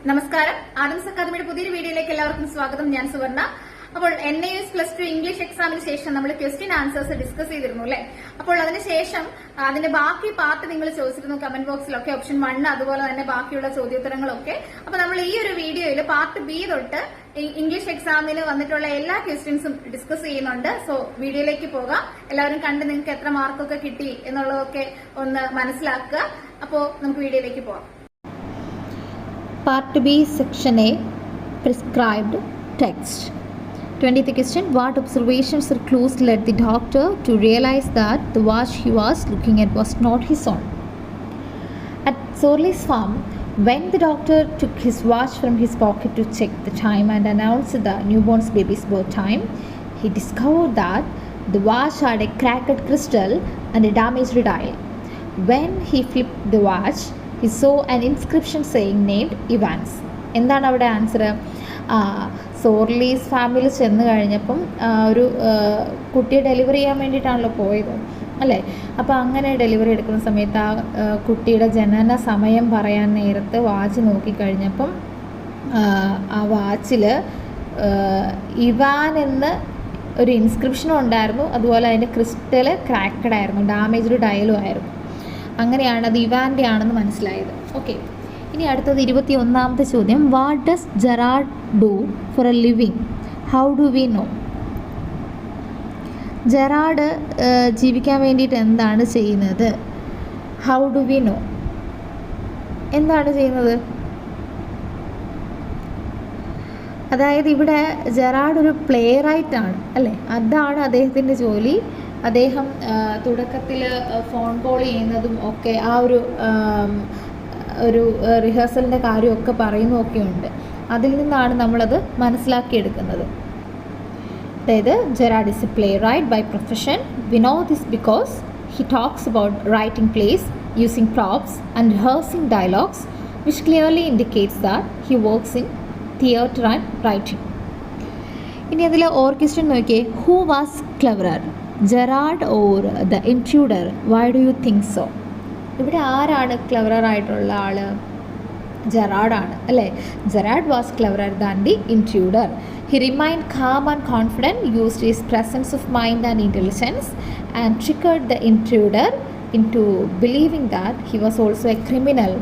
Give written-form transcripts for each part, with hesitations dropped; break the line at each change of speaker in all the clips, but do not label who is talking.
നമസ്കാരം. ആദംസ് അക്കാദമിയുടെ പുതിയൊരു വീഡിയോയിലേക്ക് എല്ലാവർക്കും സ്വാഗതം. ഞാൻ സുവർണ. അപ്പോൾ NIS +2 ഇംഗ്ലീഷ് എക്സാമിന് ശേഷം നമ്മൾ ക്വസ്റ്റ്യൻ ആൻസേഴ്സ് ഡിസ്കസ് ചെയ്തിരുന്നു അല്ലെ. അപ്പോൾ അതിനുശേഷം അതിന്റെ ബാക്കി പാർട്ട് നിങ്ങൾ ചോദിച്ചിരുന്നു കമന്റ് ബോക്സിലൊക്കെ, ഓപ്ഷൻ 1 അതുപോലെ തന്നെ ബാക്കിയുള്ള ചോദ്യോത്തരങ്ങളൊക്കെ. അപ്പൊ നമ്മൾ ഈ ഒരു വീഡിയോയിൽ പാർട്ട് B തൊട്ട് ഇംഗ്ലീഷ് എക്സാമിന് വന്നിട്ടുള്ള എല്ലാ ക്വസ്റ്റ്യൻസും ഡിസ്കസ് ചെയ്യുന്നുണ്ട്. സോ വീഡിയോയിലേക്ക് പോകാം. എല്ലാവരും കണ്ട് നിങ്ങൾക്ക് എത്ര മാർക്കൊക്കെ കിട്ടി എന്നുള്ളതൊക്കെ ഒന്ന് മനസ്സിലാക്കുക. അപ്പോൾ നമുക്ക് വീഡിയോയിലേക്ക് പോകാം.
Part B, Section A, Prescribed Text. 20th question. What observations or clues led the doctor to realize that the watch he was looking at was not his own? At Sorley's farm, when the doctor took his watch from his pocket to check the time and announced the newborn baby's birth time, he discovered that the watch had a cracked crystal and a damaged dial. When he flipped the watch, he saw an inscription saying named Evans. എന്താണ് അവിടെ answer? സോർലീസ് family ചെന്ന് കഴിഞ്ഞപ്പം ഒരു കുട്ടിയെ delivery ചെയ്യാൻ വേണ്ടിയിട്ടാണല്ലോ പോയത് അല്ലേ. അപ്പോൾ അങ്ങനെ ഡെലിവറി എടുക്കുന്ന സമയത്ത് ആ കുട്ടിയുടെ ജനന സമയം പറയാൻ നേരത്ത് വാച്ച് നോക്കിക്കഴിഞ്ഞപ്പം ആ വാച്ചിൽ ഇവാൻ എന്ന് ഒരു ഇൻസ്ക്രിപ്ഷനും ഉണ്ടായിരുന്നു. അതുപോലെ അതിൻ്റെ ക്രിസ്റ്റൽ ക്രാക്കഡ് ആയിരുന്നു, ഡാമേജ്ഡ് ഡയലും ആയിരുന്നു. അങ്ങനെയാണ് അത് ഇവാൻ്റെ ആണെന്ന് മനസ്സിലായത്. ഓക്കെ, ഇനി അടുത്തത് 21ാമത്തെ ചോദ്യം. What does Gerard do for A living? How do we know? Gerard ജീവിക്കാൻ വേണ്ടിയിട്ട് എന്താണ് ചെയ്യുന്നത്? How do we know? എന്താണ് ചെയ്യുന്നത്? അതായത് ഇവിടെ ജെറാഡ് ഒരു പ്ലേ റൈറ്റാണ് അല്ലേ, അതാണ് അദ്ദേഹത്തിൻ്റെ ജോലി. അദ്ദേഹം തുടക്കത്തിൽ ഫോൺ കോൾ ചെയ്യുന്നതും ഒക്കെ ആ ഒരു റിഹേഴ്സലിൻ്റെ കാര്യമൊക്കെ പറയുന്നതൊക്കെ ഉണ്ട്. അതിൽ നിന്നാണ് നമ്മളത് മനസ്സിലാക്കിയെടുക്കുന്നത്. അതായത് Gerard is a playwright by profession. We know this because he talks about writing plays using props and rehearsing dialogues which clearly indicates that he works in theatre and writing. ഇനി അതിൽ question നോക്കിയേ. Who was cleverer, Gerard or the intruder? Why do you think so? ഇവിടെ ആരാണ് cleverer ആയിട്ടുള്ള ആൾ? ജെറാഡാണ് അല്ലേ. Gerard was cleverer than the intruder. He remained calm and confident, used his presence of mind and intelligence and tricked the intruder into believing that he was also a criminal,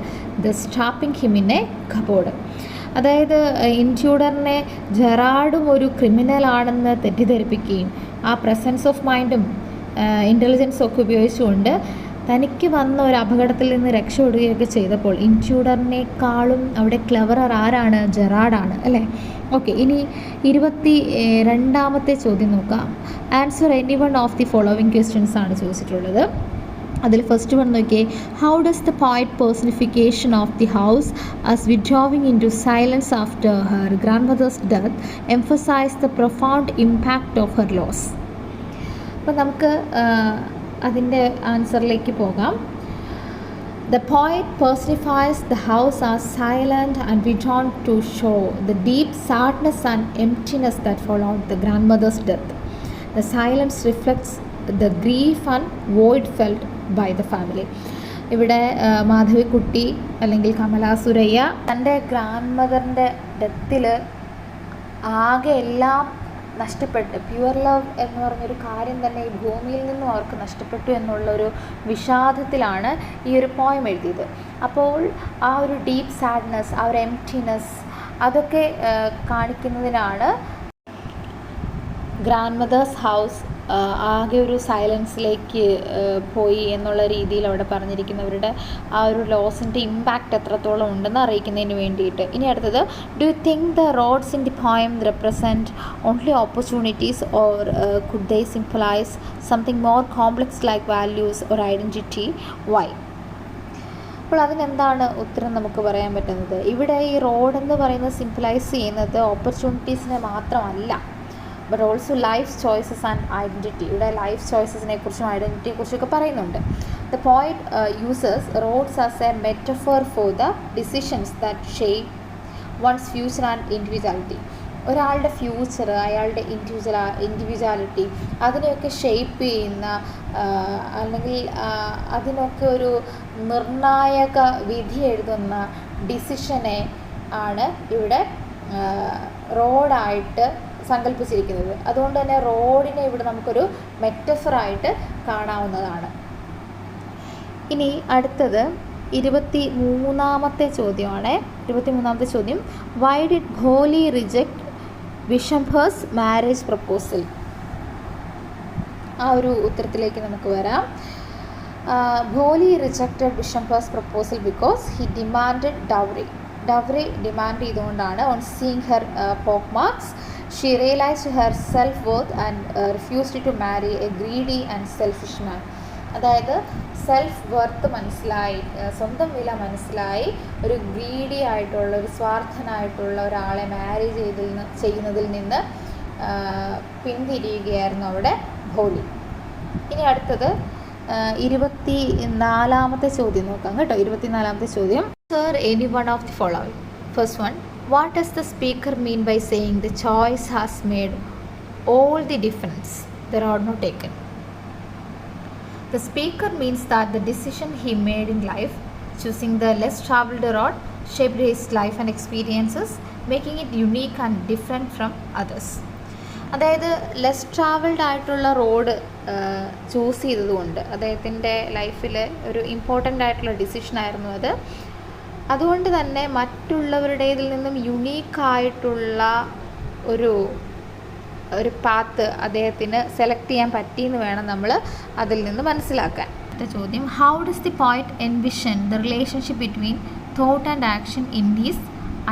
thus trapping him in a cupboard. അതായത് ഇൻട്രൂഡറിനെ ജെറാഡും ഒരു ക്രിമിനലാണെന്ന് തെറ്റിദ്ധരിപ്പിക്കുകയും ആ presence of മൈൻഡും ഇൻ്റലിജൻസും ഒക്കെ ഉപയോഗിച്ചുകൊണ്ട് തനിക്ക് വന്ന ഒരു അപകടത്തിൽ നിന്ന് രക്ഷപ്പെടുകയൊക്കെ ചെയ്തപ്പോൾ ഇൻട്രൂഡറിനേക്കാളും അവിടെ ക്ലെവറർ ആരാണ്? ജെറാഡാണ് അല്ലേ. ഓക്കെ, ഇനി 22ാമത്തെ ചോദ്യം നോക്കാം. Answer any one of the following questions ആണ് ചോദിച്ചിട്ടുള്ളത്. അതിൽ ഫസ്റ്റ് വൺ നോക്കിയേ. How does the poet personification of the house as withdrawing into silence after her grandmother's death emphasise the profound impact of her loss? അപ്പോൾ നമുക്ക് അതിൻ്റെ ആൻസറിലേക്ക് പോകാം. The poet personifies the house as silent and withdrawn to show the deep sadness and emptiness that followed the grandmother's death. The silence reflects the grief and void felt by the family. ഇവിടെ മാധവിക്കുട്ടി അല്ലെങ്കിൽ കമലാ സുരയ്യ തൻ്റെ grand മദറിൻ്റെ ഡെത്തിൽ ആകെ എല്ലാം നഷ്ടപ്പെട്ട്, pure love എന്ന് പറഞ്ഞൊരു കാര്യം തന്നെ ഈ ഭൂമിയിൽ നിന്നും അവർക്ക് നഷ്ടപ്പെട്ടു എന്നുള്ളൊരു വിഷാദത്തിലാണ് ഈ ഒരു പോയം എഴുതിയത്. അപ്പോൾ ആ ഒരു ഡീപ്പ് സാഡ്നെസ്, ആ ഒരു എംപ്റ്റിനെസ് അതൊക്കെ കാണിക്കുന്നതിനാണ് ഗ്രാൻഡ് മദേഴ്സ് ഹൗസ് ആകെ ഒരു സൈലൻസിലേക്ക് പോയി എന്നുള്ള രീതിയിൽ അവിടെ പറഞ്ഞിരിക്കുന്നവരുടെ ആ ഒരു ലോസിൻ്റെ ഇമ്പാക്റ്റ് എത്രത്തോളം ഉണ്ടെന്ന് അറിയിക്കുന്നതിന് വേണ്ടിയിട്ട്. ഇനി അടുത്തത്. Do you think the roads in the poem represent only opportunities or could they symbolise something more complex like values or identity? Why? അപ്പോൾ അതിനെന്താണ് ഉത്തരം നമുക്ക് പറയാൻ പറ്റുന്നത്? ഇവിടെ ഈ റോഡ് എന്ന് പറയുന്നത് സിംപ്ലൈസ് ചെയ്യുന്നത് ഓപ്പർച്യൂണിറ്റീസിനെ മാത്രമല്ല, but also life choices and identity. ഇവിടെ ലൈഫ് ചോയ്സസിനെ കുറിച്ചും ഐഡൻറ്റിറ്റിയെ കുറിച്ചൊക്കെ പറയുന്നുണ്ട്. The poet uses roads as a metaphor for the decisions that shape one's future and individuality. ഒരാളുടെ ഫ്യൂച്ചർ, അയാളുടെ ഇൻഡിവിജ്വാലിറ്റി അതിനെയൊക്കെ ഷേപ്പ് ചെയ്യുന്ന അല്ലെങ്കിൽ അതിനൊക്കെ ഒരു നിർണായക വിധി എഴുതുന്ന ഡിസിഷനെ ആണ് ഇവിടെ റോഡായിട്ട് സങ്കല്പിച്ചിരിക്കുന്നത്. അതുകൊണ്ട് തന്നെ റോഡിനെ ഇവിടെ നമുക്കൊരു മെറ്റഫറായിട്ട് കാണാവുന്നതാണ്. ഇനി അടുത്തത് 23ാമത്തെ ചോദ്യമാണ്. 23ാമത്തെ ചോദ്യം, why did Bholi reject Bishamber's marriage proposal? ആ ഒരു ഉത്തരത്തിലേക്ക് നമുക്ക് വരാം. Bholi rejected Bishamber's proposal because he demanded dowry demand ചെയ്തുകൊണ്ടാണ്. On seeing her pock marks she realised her self worth and refused to marry a greedy and selfish man. അതായത് self worth മനസ്സിലായി, സ്വന്തം വില മനസ്സിലായി, ഒരു ഗ്രീഡി ആയിട്ടുള്ള, ഒരു സ്വാർത്ഥനായിട്ടുള്ള ഒരാളെ മാരി ചെയ്യുന്നതിൽ നിന്ന് പിന്തിരിയുകയായിരുന്നു അവിടെ ഭോലി. ഇനി അടുത്തത് 24ാമത്തെ ചോദ്യം നോക്കാം കേട്ടോ. 24ാമത്തെ ചോദ്യം, sir any one of the following. First one, what does the speaker mean by saying the choice has made all the difference the road not taken? The speaker means that the decision he made in life, choosing the less traveled road, shaped his life and experiences, making it unique and different from others. അതായത് less travelled ആയിട്ടുള്ള road choose ചെയ്തതുകൊണ്ട് അദ്ദേഹത്തിൻ്റെ ലൈഫിൽ ഒരു important ആയിട്ടുള്ള ഡിസിഷനായിരുന്നു അത്. അതുകൊണ്ട് തന്നെ മറ്റുള്ളവരുടേതിൽ നിന്നും യുണീക്കായിട്ടുള്ള ഒരു പാത്ത് അദ്ദേഹത്തിന് സെലക്ട് ചെയ്യാൻ പറ്റിയെന്ന് വേണം നമ്മൾ അതിൽ നിന്ന് മനസ്സിലാക്കാൻ. അടുത്ത ചോദ്യം, how does the poet envision the relationship between thought and action in his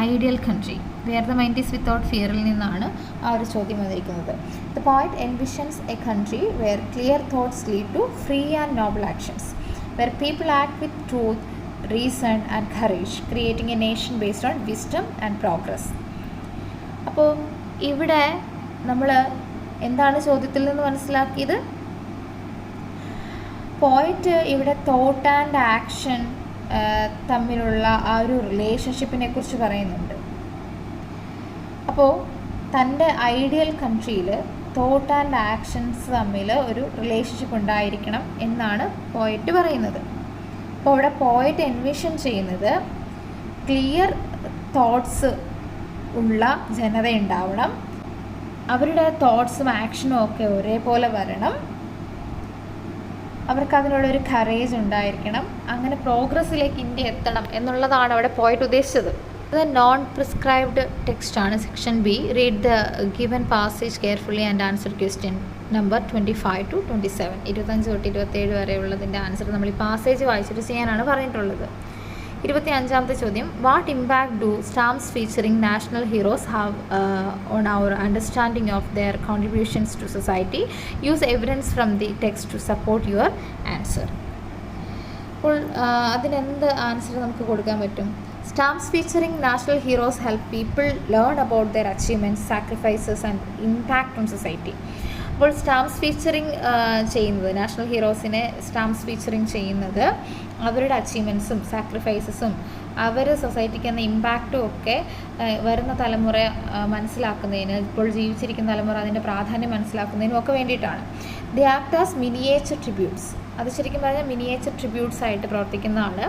ideal country? Where the mind is without ഫിയറിൽ നിന്നാണ് ആ ഒരു ചോദ്യം വന്നിരിക്കുന്നത്. The poet envisions a country where clear thoughts lead to free and noble actions, where people act with truth, reason and courage, creating a nation based on wisdom and progress. അപ്പോൾ ഇവിടെ നമ്മൾ എന്താണ് ചോദ്യത്തിൽ നിന്ന് മനസ്സിലാക്കിയത്? പോയിറ്റ് ഇവിടെ തോട്ട് ആൻഡ് ആക്ഷൻ തമ്മിലുള്ള ആ ഒരു റിലേഷൻഷിപ്പിനെ കുറിച്ച് പറയുന്നുണ്ട്. അപ്പോൾ തൻ്റെ ഐഡിയൽ കൺട്രിയിൽ തോട്ട് ആൻഡ് ആക്ഷൻസ് തമ്മിൽ ഒരു റിലേഷൻഷിപ്പ് ഉണ്ടായിരിക്കണം എന്നാണ് പോയിറ്റ് പറയുന്നത്. അപ്പോൾ ഇവിടെ പോയിറ്റ് എൻവിഷൻ ചെയ്യുന്നത് ക്ലിയർ തോട്ട്സ് ഉള്ള ജനത ഉണ്ടാവണം, അവരുടെ തോട്ട്സും ആക്ഷനും ഒക്കെ ഒരേപോലെ വരണം, അവർക്ക് അതിനുള്ളൊരു കറേജ് ഉണ്ടായിരിക്കണം, അങ്ങനെ പ്രോഗ്രസ്സിലേക്ക് ഇന്ത്യ എത്തണം എന്നുള്ളതാണ് അവിടെ പോയിട്ട് ഉദ്ദേശിച്ചത്. അത് നോൺ പ്രിസ്ക്രൈബ്ഡ് ടെക്സ്റ്റ് ആണ്. Section B, read the given passage carefully and answer question number 25 to 27. 25 തൊട്ട് 27 വരെയുള്ളതിൻ്റെ ആൻസർ നമ്മൾ ഈ പാസേജ് വായിച്ചിട്ട് ചെയ്യാനാണ് പറഞ്ഞിട്ടുള്ളത്. 25ാമത്തെ ചോദ്യം, what impact do stamps featuring national heroes have on our understanding of their contributions to society? Use evidence from the text to support your answer. അപ്പോൾ അതിനെന്ത് ആൻസർ നമുക്ക് കൊടുക്കാൻ പറ്റും? Stamps featuring national heroes help people learn about their achievements, sacrifices and impact on society. അപ്പോൾ stamps featuring ചെയ്യുന്നത്, national ഹീറോസിനെ stamps featuring ചെയ്യുന്നത് അവരുടെ അച്ചീവ്മെൻറ്റ്സും സാക്രിഫൈസസും അവർ സൊസൈറ്റിക്ക് എന്ന ഇമ്പാക്റ്റും ഒക്കെ വരുന്ന തലമുറ മനസ്സിലാക്കുന്നതിന്, ഇപ്പോൾ ജീവിച്ചിരിക്കുന്ന തലമുറ അതിൻ്റെ പ്രാധാന്യം മനസ്സിലാക്കുന്നതിനും ഒക്കെ വേണ്ടിയിട്ടാണ്. The act as miniature tributes, അത് ശരിക്കും പറഞ്ഞാൽ മിനിയേച്ചർ ട്രിബ്യൂട്ട്സ് ആയിട്ട് പ്രവർത്തിക്കുന്നതാണ്.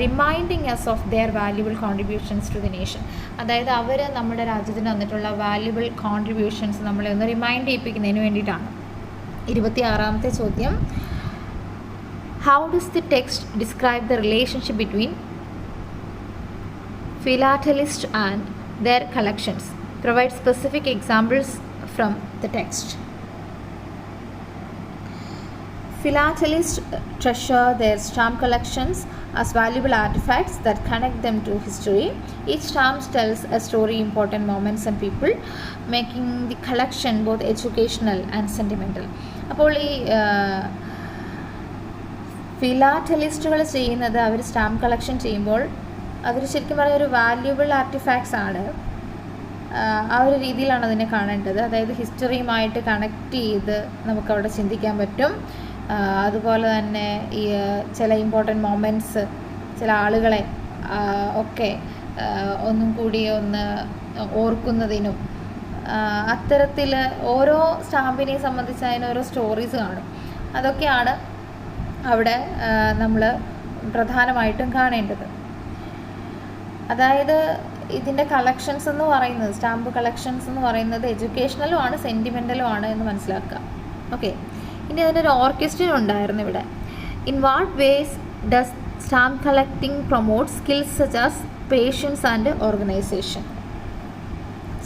Reminding us of their valuable contributions to the nation, അതായത് അവർ നമ്മുടെ രാജ്യത്തിന് തന്നിട്ടുള്ള വാല്യുബിൾ കോൺട്രിബ്യൂഷൻസ് നമ്മളെ ഒന്ന് റിമൈൻഡ് ചെയ്യിപ്പിക്കുന്നതിന് വേണ്ടിയിട്ടാണ്. 26ാമത്തെ ചോദ്യം, how does the text describe the relationship between philatelist and their collections? Provide specific examples from the text. Philatelists treasure their stamp collections as valuable artifacts that connect them to history. Each stamp tells a story, important moments and people, making the collection both educational and sentimental. അപ്പോൾ ഈ ഫിലാറ്റലിസ്റ്റുകൾ ചെയ്യുന്നത്, അവർ stamp collection ചെയ്യുമ്പോൾ അവർ ശരിക്കും പറഞ്ഞാൽ ഒരു valuable artefacts ആണ്. ആ ഒരു രീതിയിലാണ് അതിനെ കാണേണ്ടത്. അതായത് ഹിസ്റ്ററിയുമായിട്ട് കണക്ട് ചെയ്ത് നമുക്കവിടെ ചിന്തിക്കാൻ പറ്റും. അതുപോലെ തന്നെ ഈ ചില ഇമ്പോർട്ടൻറ്റ് മൊമെൻറ്റ്സ്, ചില ആളുകളെ ഒക്കെ ഒന്നും കൂടി ഒന്ന് ഓർക്കുന്നതിനും, അത്തരത്തിൽ ഓരോ സ്റ്റാമ്പിനെ സംബന്ധിച്ച് അതിന് ഓരോ സ്റ്റോറീസ് കാണും. അതൊക്കെയാണ് അവിടെ നമ്മൾ പ്രധാനമായിട്ടും കാണേണ്ടത്. അതായത് ഇതിൻ്റെ കളക്ഷൻസ് എന്ന് പറയുന്നത്, സ്റ്റാമ്പ് കളക്ഷൻസ് എന്ന് പറയുന്നത് എഡ്യൂക്കേഷണലും ആണ് സെൻറ്റിമെൻ്റലും ആണ് എന്ന് മനസ്സിലാക്കുക. ഓക്കെ, ഇനി അതിനൊരു ഓർക്കസ്ട്ര ഉണ്ടായിരുന്നു ഇവിടെ. In what ways does stamp collecting promote skills such as patience and organisation?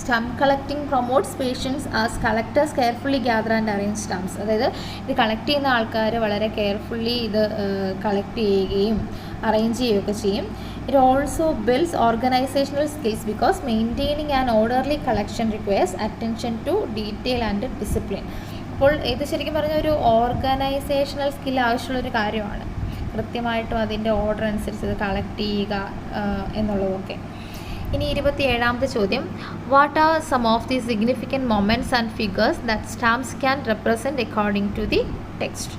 Stamp collecting promotes patience as collectors carefully gather and arrange stamps. അതായത് ഇത് കളക്ട് ചെയ്യുന്ന ആൾക്കാർ വളരെ കെയർഫുള്ളി ഇത് കളക്ട് ചെയ്യുകയും അറേഞ്ച് ചെയ്യുകയൊക്കെ ചെയ്യും. It also builds organisational skills because maintaining and orderly collection requires attention to detail and discipline. അപ്പോൾ ഇത് ശരിക്കും പറഞ്ഞാൽ ഒരു ഓർഗനൈസേഷണൽ സ്കിൽ ആവശ്യമുള്ളൊരു കാര്യമാണ്. കൃത്യമായിട്ടും അതിൻ്റെ ഓർഡർ അനുസരിച്ച് ഇത് കളക്ട് ചെയ്യുക എന്നുള്ളതൊക്കെ. ഇനി 27ാമത്തെ ചോദ്യം, what are some of the significant moments and figures that stamps can represent according to the text?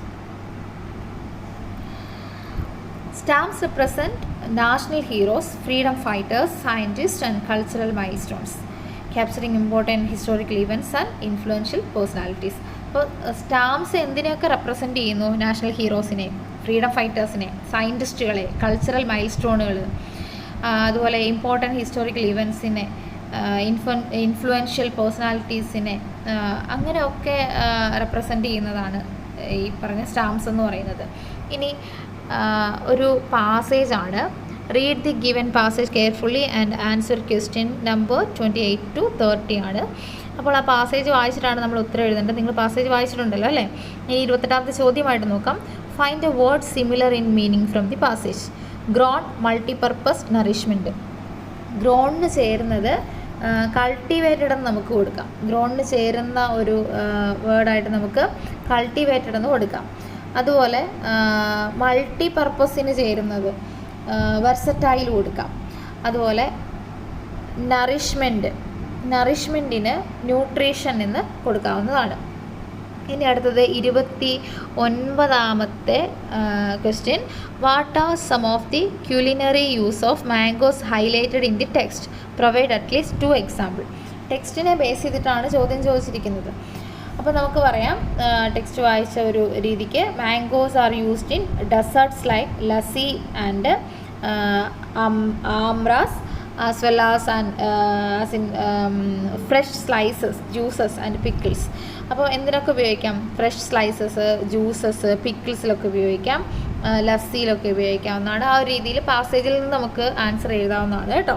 Stamps represent national heroes, freedom fighters, scientists and cultural milestones, capturing important historical events and influential personalities. അപ്പോൾ stamps എന്തിനെയൊക്കെ represent ചെയ്യുന്നു? National ഹീറോസിനെ, freedom ഫൈറ്റേഴ്സിനെ, സയൻറ്റിസ്റ്റുകളെ, cultural mile സ്റ്റോണുകൾ, അതുപോലെ important historical ഇവൻസിനെ, influential പേഴ്സണാലിറ്റീസിനെ, അങ്ങനെയൊക്കെ represent ചെയ്യുന്നതാണ് ഈ പറഞ്ഞ stamps എന്ന് പറയുന്നത്. ഇനി ഒരു പാസേജാണ്. Read the given passage carefully and answer question number 28 to 30 ആണ്. അപ്പോൾ ആ പാസേജ് വായിച്ചിട്ടാണ് നമ്മൾ ഉത്തരം എഴുതേണ്ടത്. നിങ്ങൾ പാസേജ് വായിച്ചിട്ടുണ്ടല്ലോ അല്ലേ? ഇനി 28ാമത്തെ ചോദ്യമായിട്ട് നോക്കാം. Find a word similar in meaning from the passage. Grown, multipurpose, nourishment. ഗ്രോണിന് ചേരുന്നത് കൾട്ടിവേറ്റഡ് എന്ന് നമുക്ക് കൊടുക്കാം. ഗ്രോണിന് ചേരുന്ന ഒരു വേർഡായിട്ട് നമുക്ക് കൾട്ടിവേറ്റഡ് എന്ന് കൊടുക്കാം. അതുപോലെ മൾട്ടി പർപ്പസിന് ചേരുന്നത് വെർസറ്റൈൽ കൊടുക്കാം. അതുപോലെ നറിഷ്മെൻറ്റിന് ന്യൂട്രീഷൻ എന്ന് കൊടുക്കാവുന്നതാണ്. ഇനി അടുത്തത് 29ാമത്തെ question. What are some of the culinary use of mangoes highlighted in the text? Provide at least 2 example. ടെക്സ്റ്റിനെ ബേസ് ചെയ്തിട്ടാണ് ചോദ്യം ചോദിച്ചിരിക്കുന്നത്. അപ്പോൾ നമുക്ക് പറയാം, ടെക്സ്റ്റ് വായിച്ച ഒരു രീതിക്ക്, mangoes are used in desserts like lassi and aamras as well as in fresh slices, juices and pickles. അപ്പോൾ എന്തിനൊക്കെ ഉപയോഗിക്കാം? ഫ്രഷ് സ്ലൈസസ്, ജ്യൂസസ്, പിക്കിൾസിലൊക്കെ ഉപയോഗിക്കാം, ലസ്സിയിലൊക്കെ ഉപയോഗിക്കാവുന്നതാണ്. ആ ഒരു രീതിയിൽ പാസേജിൽ നിന്ന് നമുക്ക് ആൻസർ എഴുതാവുന്നതാണ് കേട്ടോ.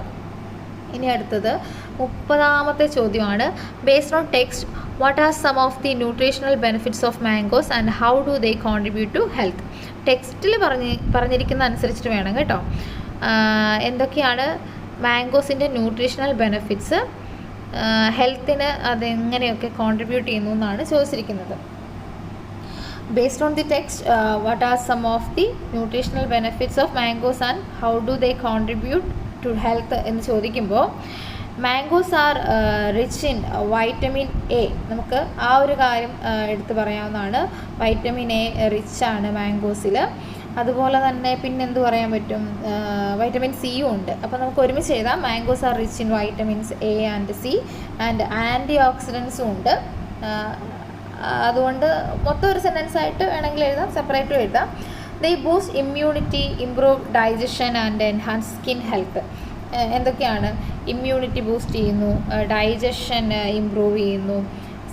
ഇനി അടുത്തത് 30ാമത്തെ ചോദ്യമാണ്. Based on text, what are some of the nutritional benefits of mangoes and how do they contribute to health? ടെക്സ്റ്റിൽ പറഞ്ഞിരിക്കുന്ന അനുസരിച്ചിട്ട് വേണം കേട്ടോ. എന്തൊക്കെയാണ് മാംഗോസിൻ്റെ ന്യൂട്രീഷണൽ ബെനിഫിറ്റ്സ്, ഹെൽത്തിന് അതെങ്ങനെയൊക്കെ കോൺട്രിബ്യൂട്ട് ചെയ്യുന്നു എന്നാണ് ചോദിച്ചിരിക്കുന്നത്. Based on the text, what are some of the nutritional benefits of mangoes and how do they contribute to health എന്ന് ചോദിക്കുമ്പോൾ, mangoes are rich in vitamin A. നമുക്ക് ആ ഒരു കാര്യം എടുത്തു പറയാവുന്നതാണ്. വൈറ്റമിൻ എ റിച്ച് ആണ് മാംഗോസിൽ. അതുപോലെ തന്നെ പിന്നെന്ത് പറയാൻ പറ്റും? വൈറ്റമിൻ സിയും ഉണ്ട്. അപ്പോൾ നമുക്ക് ഒരുമിച്ച് എഴുതാം. Mangoes are rich in vitamins A and C and anti ഓക്സിഡൻസും ഉണ്ട്. അതുകൊണ്ട് മൊത്തം ഒരു സെൻറ്റൻസ് ആയിട്ട് വേണമെങ്കിൽ എഴുതാം, സെപ്പറേറ്റും എഴുതാം. They boost immunity, improve digestion and enhance skin health. എന്തൊക്കെയാണ്? ഇമ്മ്യൂണിറ്റി ബൂസ്റ്റ് ചെയ്യുന്നു, ഡൈജഷൻ ഇമ്പ്രൂവ് ചെയ്യുന്നു,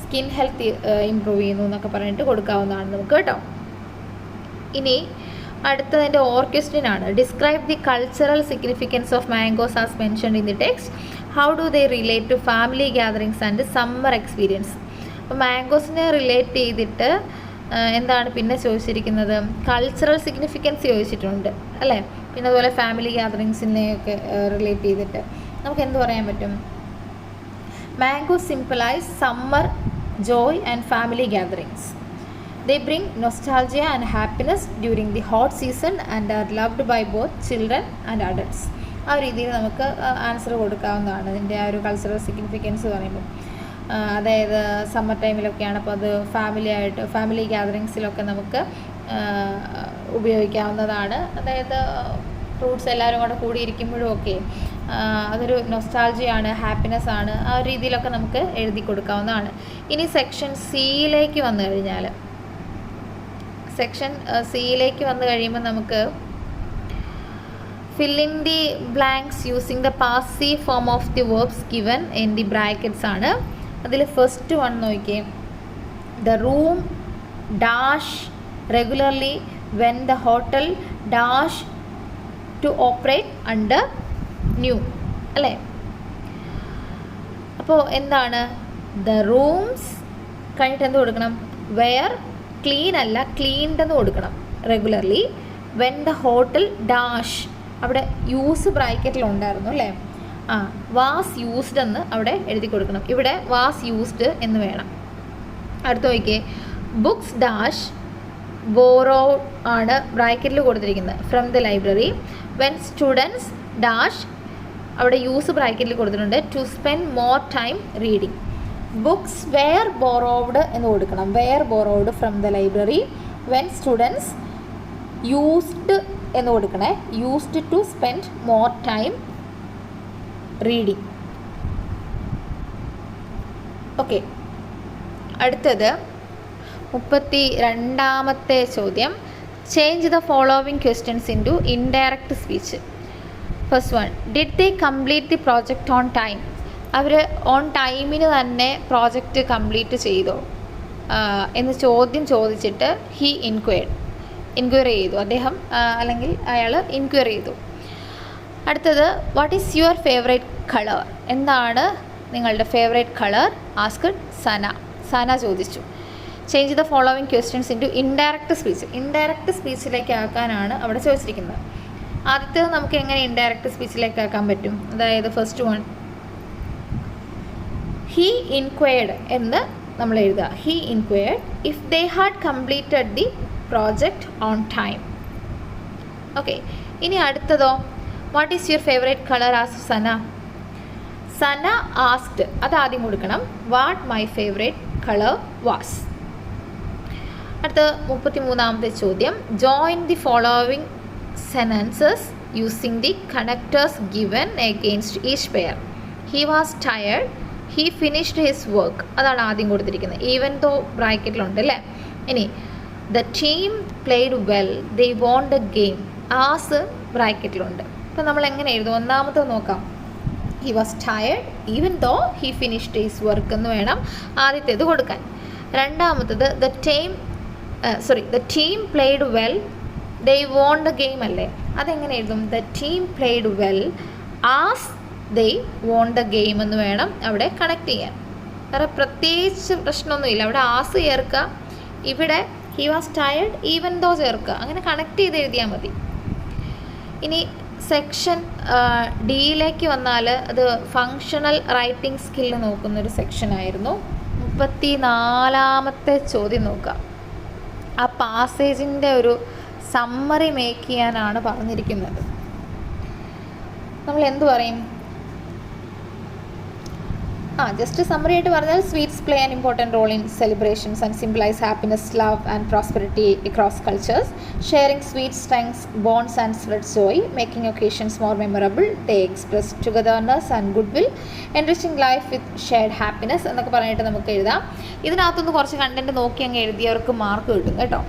സ്കിൻ ഹെൽത്ത് ഇമ്പ്രൂവ് ചെയ്യുന്നു എന്നൊക്കെ പറഞ്ഞിട്ട് കൊടുക്കാവുന്നതാണ് നമുക്ക് കേട്ടോ. ഇനി അടുത്തതിൻ്റെ ക്വസ്റ്റ്യൻ ആണ്. Describe the cultural significance of mangoes as mentioned in the text. How do they relate to family gatherings and summer experience? അപ്പോൾ മാംഗോസിനെ റിലേറ്റ് ചെയ്തിട്ട് എന്താണ് പിന്നെ ചോദിച്ചിരിക്കുന്നത്? കൾച്ചറൽ സിഗ്നിഫിക്കൻസ് ചോദിച്ചിട്ടുണ്ട് അല്ലേ? പിന്നെ അതുപോലെ ഫാമിലി ഗ്യാതറിങ്സിനെയൊക്കെ റിലേറ്റ് ചെയ്തിട്ട് നമുക്ക് എന്ത് പറയാൻ പറ്റും? Mango symbolizes summer joy and family gatherings. They bring nostalgia and happiness during the hot season and are loved by both children and adults. ആ രീതിയിൽ നമുക്ക് ആൻസർ കൊടുക്കാവുന്നതാണ് ഇതിൻ്റെ ആ ഒരു കൾച്ചറൽ സിഗ്നിഫിക്കൻസ് പറയുമ്പോൾ. അതായത് സമ്മർ ടൈമിലൊക്കെയാണ്, അപ്പോൾ അത് ഫാമിലി ഗ്യാതറിങ്സിലൊക്കെ നമുക്ക് ഉപയോഗിക്കാവുന്നതാണ്. അതായത് ഫ്രൂട്ട്സ് എല്ലാവരും കൂടെ കൂടിയിരിക്കുമ്പോഴും ഒക്കെ അതൊരു നൊസ്റ്റാൾജിയാണ്, ഹാപ്പിനെസ് ആണ്. ആ ഒരു രീതിയിലൊക്കെ നമുക്ക് എഴുതി കൊടുക്കാവുന്നതാണ്. ഇനി സെക്ഷൻ സിയിലേക്ക് വന്നു കഴിഞ്ഞാൽ, സെക്ഷൻ സിയിലേക്ക് വന്നു കഴിയുമ്പോൾ നമുക്ക് fill in the blanks using the passive form of the verbs given in the brackets ആണ്. അതിൽ ഫസ്റ്റ് വൺ നോക്കിയേ. The room dash regularly when the hotel dash to operate under new അല്ലേ? അപ്പോൾ എന്താണ്? The rooms കഴിഞ്ഞിട്ട് എന്ത് കൊടുക്കണം? Where clean അല്ല, ക്ലീൻഡ് എന്ന് കൊടുക്കണം regularly. When the hotel dash അവിടെ യൂസ് ബ്രാക്കറ്റിലുണ്ടായിരുന്നു അല്ലേ? വാസ് യൂസ്ഡ് എന്ന് അവിടെ എഴുതി കൊടുക്കണം. ഇവിടെ വാസ് യൂസ്ഡ് എന്ന് വേണം. അടുത്ത നോക്കിയേ. ബുക്സ് ഡാഷ് ബോറോ ആണ് ബ്രാക്കറ്റിൽ കൊടുത്തിരിക്കുന്നത് from the library. When students dash അവിടെ യൂസ് ബ്രാക്കറ്റിൽ കൊടുത്തിട്ടുണ്ട് to spend more time reading. Books were borrowed എന്ന് കൊടുക്കണം. Were borrowed from the library. When students used എന്ന് കൊടുക്കണേ. Used to spend more time reading. Okay, അടുത്തത് 32ാമത്തെ ചോദ്യം. Change the following questions into indirect speech. First one, did they complete the project on time? അവർ on ടൈമിന് തന്നെ project complete ചെയ്തോ എന്ന് ചോദ്യം ചോദിച്ചിട്ട് ഹി ഇൻക്വയറി ചെയ്തു. അദ്ദേഹം അല്ലെങ്കിൽ അയാൾ ഇൻക്വയറി ചെയ്തു. അടുത്തത്, what is your favourite colour? എന്താണ് നിങ്ങളുടെ ഫേവറേറ്റ് കളർ? ആസ്ക്ഡ് സന ചോദിച്ചു. Change the following questions into indirect speech. Indirect സ്പീച്ചിലേക്ക് ആക്കാനാണ് അവിടെ ചോദിച്ചിരിക്കുന്നത്. ആദ്യത്തേത് നമുക്ക് എങ്ങനെ ഇൻഡയറക്റ്റ് സ്പീച്ചിലേക്ക് ആക്കാൻ പറ്റും? അതായത് ഫസ്റ്റ് വൺ, ഹി ഇൻക്വയർഡ് എന്ന് നമ്മൾ എഴുതുക. He inquired if they had completed the project on time. Okay, ഇനി അടുത്തതോ, what is your favourite colour? Ask Sana asked, അത് ആദ്യം കൊടുക്കണം. What my favourite colour was. അടുത്ത 33ാമത്തെ ചോദ്യം. Join the following sentences using the connectors given against each pair. He was tired, he finished his work. അതാണ് ആദ്യം കൊടുത്തിരിക്കുന്നത്. ഈവൻ ദോ ബ്രാക്കറ്റിലുണ്ട് അല്ലേ? ഇനി the team played well, they won the game. As ബ്രാക്കറ്റിലുണ്ട്. അപ്പോൾ നമ്മൾ എങ്ങനെ എഴുതും? ഒന്നാമത്തെ നോക്കാം. He was tired even though he finished his work എന്ന് വേണം ആദ്യത്തേത് കൊടുക്കാൻ. രണ്ടാമത്തത് the team played well, they won the game അല്ലേ? അതെങ്ങനെ എഴുതും? The team played well as they won the game എന്ന് വേണം അവിടെ കണക്ട് ചെയ്യാൻ. വേറെ പ്രത്യേകിച്ച് പ്രശ്നമൊന്നുമില്ല. അവിടെ ആസ് ചേർക്കുക, ഇവിടെ he was tired even though ചേർക്കുക. അങ്ങനെ കണക്ട് ചെയ്ത് എഴുതിയാൽ മതി. ഇനി സെക്ഷൻ ഡിയിലേക്ക് വന്നാൽ അത് ഫങ്ഷണൽ റൈറ്റിംഗ് സ്കില്ല് നോക്കുന്നൊരു സെക്ഷനായിരുന്നു. 34ാമത്തെ ചോദ്യം നോക്കാം. ആ പാസേജിൻ്റെ ഒരു സമ്മറി മേക്ക് ചെയ്യാനാണ് പറഞ്ഞിരിക്കുന്നത്. നമ്മൾ എന്തു പറയും? ജസ്റ്റ് സമ്മറി ആയിട്ട് പറഞ്ഞാൽ, sweets play an important role in celebrations and symbolise happiness, love and prosperity across cultures. Sharing sweets strengthens bonds and spread joy. Making occasions more memorable. They express togetherness and good will. Enriching life with shared happiness എന്നൊക്കെ പറഞ്ഞിട്ട് നമുക്ക് എഴുതാം. ഇതിനകത്തുനിന്ന് കുറച്ച് content നോക്കി അങ്ങ് എഴുതിയവർക്ക് mark കിട്ടും കേട്ടോ.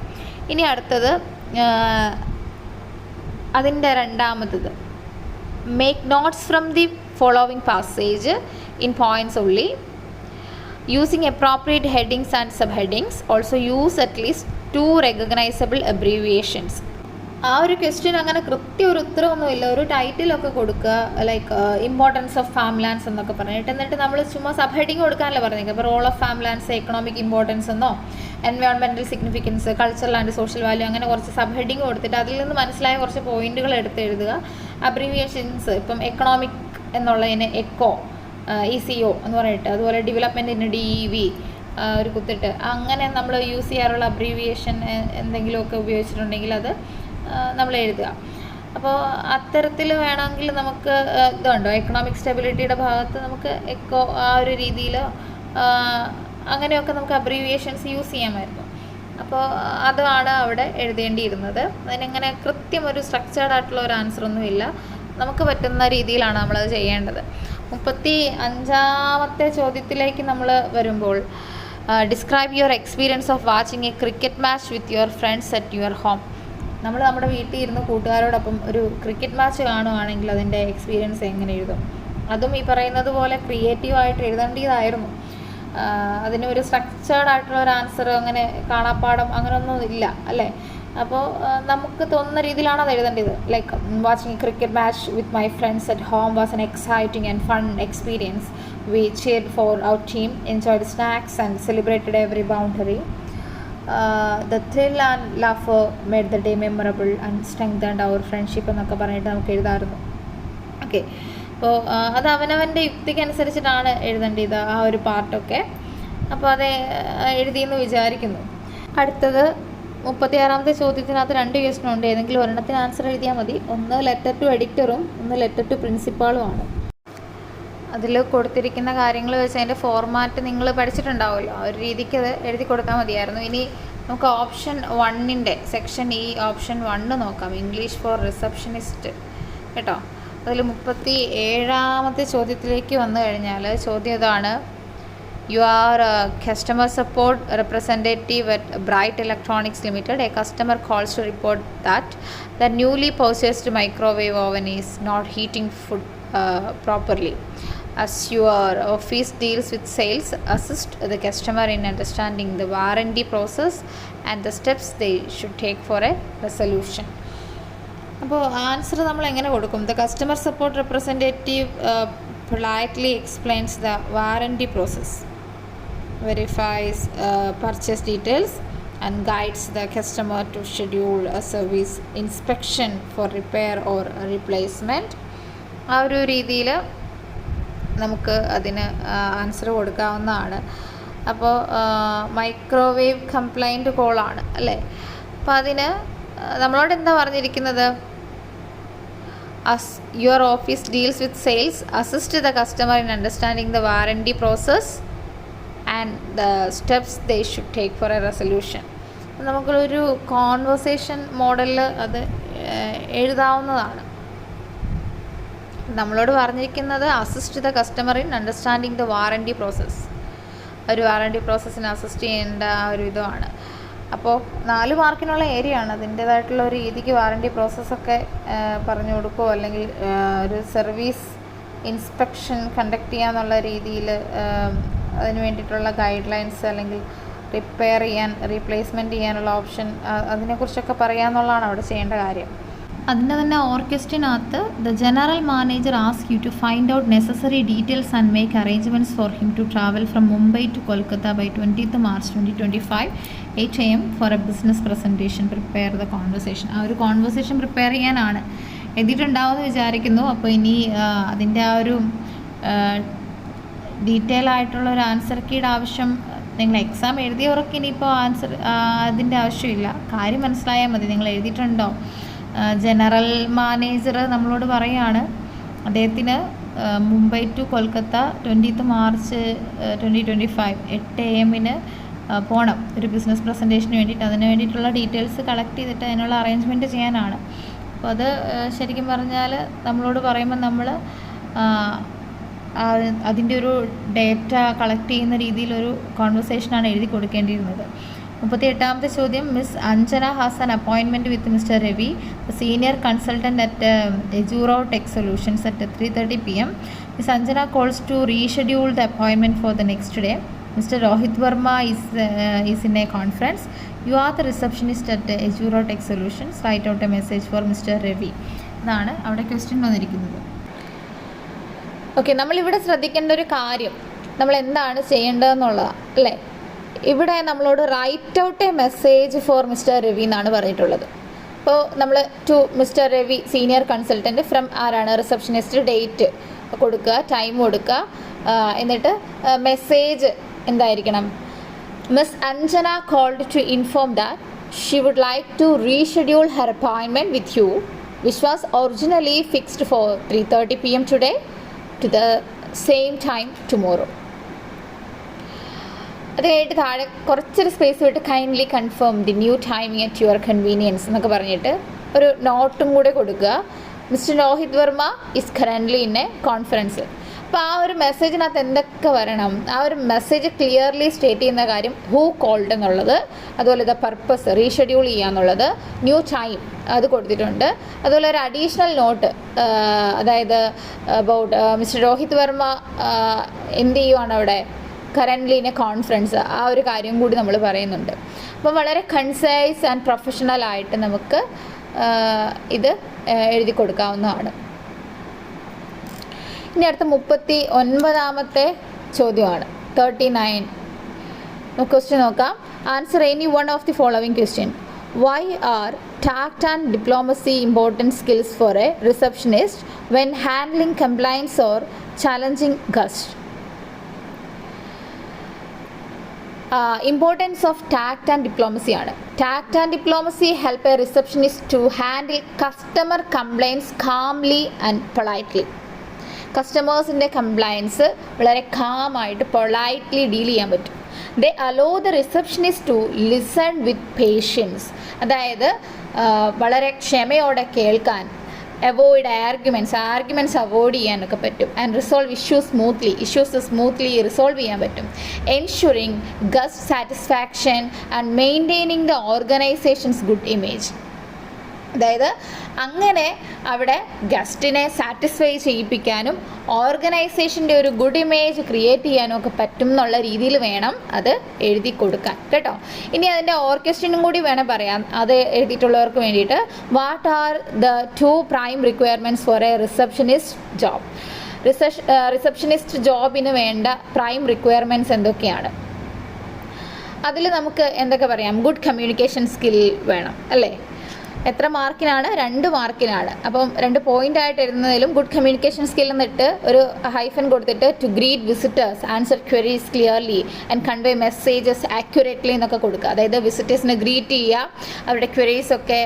ഇനി അടുത്തത് അതിൻ്റെ രണ്ടാമത്തത്, make notes from the following passage in points only, using appropriate headings and subheadings. Also use at least 2 recognizable abbreviations. ആ ഒരു ക്വസ്റ്റ്യൻ അങ്ങനെ കൃത്യം ഒരു ഉത്തരവൊന്നുമില്ല. ഒരു ടൈറ്റിലൊക്കെ കൊടുക്കുക, like importance of farm lands എന്നൊക്കെ പറഞ്ഞിട്ട്, എന്നിട്ട് നമ്മൾ ചുമ്മാ സബ് ഹെഡിങ് കൊടുക്കാനല്ല പറഞ്ഞേക്കുക. അപ്പോൾ role of farm lands, economic importance എന്നോ environmental significance, cultural and social value, അങ്ങനെ കുറച്ച് സബ് ഹെഡിങ് കൊടുത്തിട്ട് അതിൽ നിന്ന് മനസ്സിലായ കുറച്ച് പോയിന്റുകൾ എടുത്ത് എഴുതുക. അബ്രീവിയേഷൻസ്, ഇപ്പം എക്കണോമിക് എന്നുള്ളതിന് എക്കോ, ECO എന്ന് പറഞ്ഞിട്ട്, അതുപോലെ ഡെവലപ്മെൻറ്റിന് DEV ഒരു കുത്തിട്ട്, അങ്ങനെ നമ്മൾ യൂസ് ചെയ്യാറുള്ള അബ്രീവിയേഷൻ എന്തെങ്കിലുമൊക്കെ ഉപയോഗിച്ചിട്ടുണ്ടെങ്കിൽ അത് നമ്മൾ എഴുതുക. അപ്പോൾ അത്തരത്തിൽ വേണമെങ്കിൽ നമുക്ക് ഇതുണ്ടോ, എക്കണോമിക് സ്റ്റെബിലിറ്റിയുടെ ഭാഗത്ത് നമുക്ക് എക്കോ ആ ഒരു രീതിയിൽ അങ്ങനെയൊക്കെ നമുക്ക് അബ്രീവിയേഷൻസ് യൂസ് ചെയ്യാമായിരുന്നു. അപ്പോൾ അതാണ് അവിടെ എഴുതേണ്ടിയിരുന്നത്. അതിനെങ്ങനെ കൃത്യം ഒരു സ്ട്രക്ചേർഡ് ആയിട്ടുള്ള ഒരു ആൻസറൊന്നുമില്ല. നമുക്ക് പറ്റുന്ന രീതിയിലാണ് നമ്മളത് ചെയ്യേണ്ടത്. 35ാമത്തെ ചോദ്യത്തിലേക്ക് നമ്മൾ വരുമ്പോൾ, describe your experience of watching A cricket match with your friends at your home. നമ്മൾ നമ്മുടെ വീട്ടിൽ ഇരുന്ന് കൂട്ടുകാരോടൊപ്പം ഒരു ക്രിക്കറ്റ് മാച്ച് കാണുകയാണെങ്കിൽ അതിൻ്റെ എക്സ്പീരിയൻസ് എങ്ങനെ എഴുതും? അതും ഈ പറയുന്നത് പോലെ ക്രിയേറ്റീവായിട്ട് എഴുതേണ്ടതായിരുന്നു. അതിനൊരു സ്ട്രക്ചേർഡ് ആയിട്ടുള്ള ഒരു ആൻസർ അങ്ങനെ കാണാപ്പാടം അങ്ങനെയൊന്നും ഇല്ല അല്ലേ? അപ്പോൾ നമുക്ക് തോന്നുന്ന രീതിയിലാണ് അത് എഴുതേണ്ടത്. Like watching cricket match with my friends at home was an exciting and fun experience. We cheered for our team, enjoyed snacks and celebrated every boundary. The thrill and laughter made the day memorable and strengthened our friendship എന്നൊക്കെ പറഞ്ഞിട്ട് നമുക്ക് എഴുതാമായിരുന്നു. Okay, അപ്പോൾ അത് അവനവൻ്റെ യുക്തിക്കനുസരിച്ചിട്ടാണ് എഴുതേണ്ടത് ആ ഒരു പാർട്ടൊക്കെ. അപ്പോൾ അത് എഴുതിയെന്ന് വിചാരിക്കുന്നു. അടുത്തത് 36ാമത്തെ ചോദ്യത്തിനകത്ത് 2 ക്വസ്റ്റ്യൻ ഉണ്ട്. ഏതെങ്കിലും ഒരെണ്ണത്തിന് ആൻസർ എഴുതിയാൽ മതി. ഒന്ന് ലെറ്റർ ടു എഡിറ്ററും ഒന്ന് ലെറ്റർ ടു പ്രിൻസിപ്പാളുമാണ്. അതിൽ കൊടുത്തിരിക്കുന്ന കാര്യങ്ങൾ വെച്ച് അതിൻ്റെ ഫോർമാറ്റ് നിങ്ങൾ പഠിച്ചിട്ടുണ്ടാവുമല്ലോ, ആ ഒരു രീതിക്ക് അത് എഴുതി കൊടുത്താൽ മതിയായിരുന്നു. ഇനി നമുക്ക് ഓപ്ഷൻ 1ൻ്റെ സെക്ഷൻ ഈ ഓപ്ഷൻ 1 നോക്കാം, ഇംഗ്ലീഷ് ഫോർ റിസപ്ഷനിസ്റ്റ് കേട്ടോ. അതിൽ 37ാമത്തെ ചോദ്യത്തിലേക്ക് വന്നു കഴിഞ്ഞാൽ ചോദ്യം ഇതാണ്: You are a customer support representative at Bright Electronics Limited. A customer calls to report that the newly purchased microwave oven is not heating food properly. As your office deals with sales, assist the customer in understanding the warranty process and the steps they should take for a resolution. അപ്പോൾ answer നമ്മൾ എങ്ങനെ കൊടുക്കും? The customer support representative politely explains the warranty process, verifies purchase details and guides the customer to schedule a service inspection for repair or replacement. ആ ഒരു രീതിയിൽ നമുക്ക് അതിന് answer കൊടുക്കാവുന്നതാണ്. അപ്പോൾ മൈക്രോവേവ് കംപ്ലൈൻറ്റ് കോളാണ് അല്ലേ? അപ്പോൾ അതിന് നമ്മളോട് എന്താ പറഞ്ഞിരിക്കുന്നത്? As your office deals with sales, assist the customer in understanding the warranty process and the steps they should take for a resolution. നമുക്കൊരു കോൺവെർസേഷൻ മോഡലിൽ അത് എഴുതാവുന്നതാണ്. നമ്മളോട് പറഞ്ഞിരിക്കുന്നത് assist the customer in understanding the warranty process. ഒരു warranty പ്രോസസ്സിന് assist ചെയ്യേണ്ട ആ ഒരു ഇതുമാണ്. അപ്പോൾ 4 മാർക്കിനുള്ള ഏരിയ ആണ്. അതിൻ്റേതായിട്ടുള്ള ഒരു രീതിക്ക് വാറൻറ്റി പ്രോസസ്സൊക്കെ പറഞ്ഞു കൊടുക്കുകയോ അല്ലെങ്കിൽ ഒരു സർവീസ് ഇൻസ്പെക്ഷൻ കണ്ടക്ട് ചെയ്യാന്നുള്ള രീതിയിൽ അതിന് വേണ്ടിയിട്ടുള്ള ഗൈഡ് ലൈൻസ് അല്ലെങ്കിൽ റിപ്പയർ ചെയ്യാൻ റീപ്ലേസ്മെൻറ്റ് ചെയ്യാനുള്ള ഓപ്ഷൻ അതിനെക്കുറിച്ചൊക്കെ പറയാമെന്നുള്ളതാണ് അവിടെ ചെയ്യേണ്ട കാര്യം. അതിൻ്റെ തന്നെ ഓർക്കസ്ട്രനകത്ത് the general manager ask you to find out necessary details and make arrangements for him to travel from Mumbai to Kolkata by 20th March 2025 8 AM for a business presentation. Prepare the conversation. ആ ഒരു കോൺവെർസേഷൻ പ്രിപ്പയർ ചെയ്യാനാണ് എഴുതിയിട്ടുണ്ടാവുമെന്ന് വിചാരിക്കുന്നു. അപ്പോൾ ഇനി അതിൻ്റെ ആ ഒരു detail ആയിട്ടുള്ള ഒരു ആൻസർ കീയുടെ ആവശ്യം നിങ്ങൾ എക്സാം എഴുതിയവർക്ക് ഇനിയിപ്പോൾ ആൻസർ അതിൻ്റെ ആവശ്യമില്ല. കാര്യം മനസ്സിലായാൽ മതി. നിങ്ങൾ എഴുതിയിട്ടുണ്ടോ? ജനറൽ മാനേജർ നമ്മളോട് പറയുകയാണ് അദ്ദേഹത്തിന് Mumbai to Kolkata 20th March 2025 8 AM പോകണം ഒരു ബിസിനസ് പ്രസൻറ്റേഷന് വേണ്ടിയിട്ട്. അതിന് വേണ്ടിയിട്ടുള്ള ഡീറ്റെയിൽസ് കളക്ട് ചെയ്തിട്ട് അതിനുള്ള അറേഞ്ച്മെൻറ്റ് ചെയ്യാനാണ്. അപ്പോൾ അത് ശരിക്കും പറഞ്ഞാൽ നമ്മളോട് പറയുമ്പോൾ നമ്മൾ അതിൻ്റെ ഒരു ഡേറ്റ കളക്ട് ചെയ്യുന്ന രീതിയിലൊരു കോൺവെർസേഷനാണ് എഴുതി കൊടുക്കേണ്ടിയിരുന്നത്. 38ാമത്തെ ചോദ്യം: miss Anjana has an appointment with mister Ravi, the senior consultant at Ejuro tech solutions at 3:30 PM. Miss Anjana calls to reschedule the appointment for the next day. Mister Rohit Varma is in a conference. You are the receptionist at Ejuro tech solutions. Write out a message for mister Ravi. ഇതാണ് അവിടെ question വന്നിരിക്കുന്നത്. Okay, നമ്മളിവിടെ ശ്രദ്ധിക്കേണ്ട ഒരു കാര്യം നമ്മൾ എന്താണ് ചെയ്യേണ്ടതെന്നുള്ളതാണ് അല്ലേ? ഇവിടെ നമ്മളോട് write out a message for mister Ravi എന്നാണ് പറഞ്ഞിട്ടുള്ളത്. അപ്പോൾ നമ്മൾ to mister Ravi senior consultant from ആരാണ്? റിസപ്ഷനിസ്റ്റ്. ഡേറ്റ് കൊടുക്കുക, ടൈം കൊടുക്കുക, എന്നിട്ട് മെസ്സേജ് എന്തായിരിക്കണം? Miss Anjana called to inform that she would like to reschedule her appointment with you which was originally fixed for 3:30 PM today to the same time tomorrow. അത് കഴിഞ്ഞിട്ട് താഴെ കുറച്ചൊരു space വിട്ട് kindly confirm the new timing at your convenience എന്നൊക്കെ പറഞ്ഞിട്ട് ഒരു നോട്ടും കൂടെ കൊടുക്കുക. Mister Rohit Varma is currently in a conference. അപ്പോൾ ആ ഒരു മെസ്സേജിനകത്ത് എന്തൊക്കെ വരണം, ആ ഒരു മെസ്സേജ് ക്ലിയർലി സ്റ്റേറ്റ് ചെയ്യുന്ന കാര്യം ഹൂ കോൾഡ് എന്നുള്ളത്, അതുപോലെ ദ പർപ്പസ് റീഷെഡ്യൂൾ ചെയ്യാന്നുള്ളത്, ന്യൂ ടൈം അത് കൊടുത്തിട്ടുണ്ട്. അതുപോലെ ഒരു അഡീഷണൽ നോട്ട്, അതായത് അബൌട്ട് മിസ്റ്റർ രോഹിത് വർമ്മ എന്ത് ചെയ്യുവാണ് അവിടെ കറൻ്റ്ലി ഇൻ എ കോൺഫറൻസ്, ആ ഒരു കാര്യം കൂടി നമ്മൾ പറയുന്നുണ്ട്. അപ്പോൾ വളരെ കൺസൈസ് ആൻഡ് പ്രൊഫഷണൽ ആയിട്ട് നമുക്ക് ഇത് എഴുതി കൊടുക്കാവുന്നതാണ്. ഇനി അടുത്ത 39ാമത്തെ ചോദ്യമാണ് 39. ക്വസ്റ്റ്യൻ നോക്കാം. Answer any one of the following question. Why are tact and diplomacy important skills for a receptionist when handling complaints or challenging guests? Importance of tact and diplomacy ആണ്. Tact and diplomacy help a receptionist to handle customer complaints calmly and politely. കസ്റ്റമേഴ്സിൻ്റെ complaints വളരെ കാമായിട്ട് politely deal ചെയ്യാൻ പറ്റും. They allow the receptionist to listen with patience, അതായത് വളരെ ക്ഷമയോടെ കേൾക്കാൻ, അവോയ്ഡ് ആർഗ്യുമെൻറ്റ്സ് അവോയ്ഡ് ചെയ്യാനൊക്കെ പറ്റും. And resolve issues smoothly resolve ചെയ്യാൻ പറ്റും. Ensuring guest satisfaction and maintaining the organisation's good image, അതായത് അങ്ങനെ അവിടെ ഗസ്റ്റിനെ സാറ്റിസ്ഫൈ ചെയ്യിപ്പിക്കാനും ഓർഗനൈസേഷൻ്റെ ഒരു ഗുഡ് ഇമേജ് ക്രിയേറ്റ് ചെയ്യാനും ഒക്കെ പറ്റും എന്നുള്ള രീതിയിൽ വേണം അത് എഴുതി കൊടുക്കാൻ കേട്ടോ. ഇനി അതിൻ്റെ ഓർക്കസ്ട്രനും കൂടി വേണം പറയാം, അത് എഴുതിയിട്ടുള്ളവർക്ക് വേണ്ടിയിട്ട്. What are the 2 prime requirements four A receptionist job? Receptionist ജോബിന് വേണ്ട പ്രൈം റിക്വയർമെൻറ്റ്സ് എന്തൊക്കെയാണ്? അതിൽ നമുക്ക് എന്തൊക്കെ പറയാം? ഗുഡ് കമ്മ്യൂണിക്കേഷൻ സ്കിൽ വേണം അല്ലേ? എത്ര മാർക്കിനാണ്? 2 മാർക്കിനാണ്. അപ്പം 2 പോയിൻ്റായിട്ട് എഴുതുന്നതിലും ഗുഡ് കമ്മ്യൂണിക്കേഷൻ സ്കിൽ എന്നിട്ട് ഒരു ഹൈഫൻ കൊടുത്തിട്ട് to greet visitors, answer queries clearly and convey messages accurately എന്നൊക്കെ കൊടുക്കുക. അതായത് വിസിറ്റേഴ്സിനെ ഗ്രീറ്റ് ചെയ്യുക, അവരുടെ ക്വരീസ് ഒക്കെ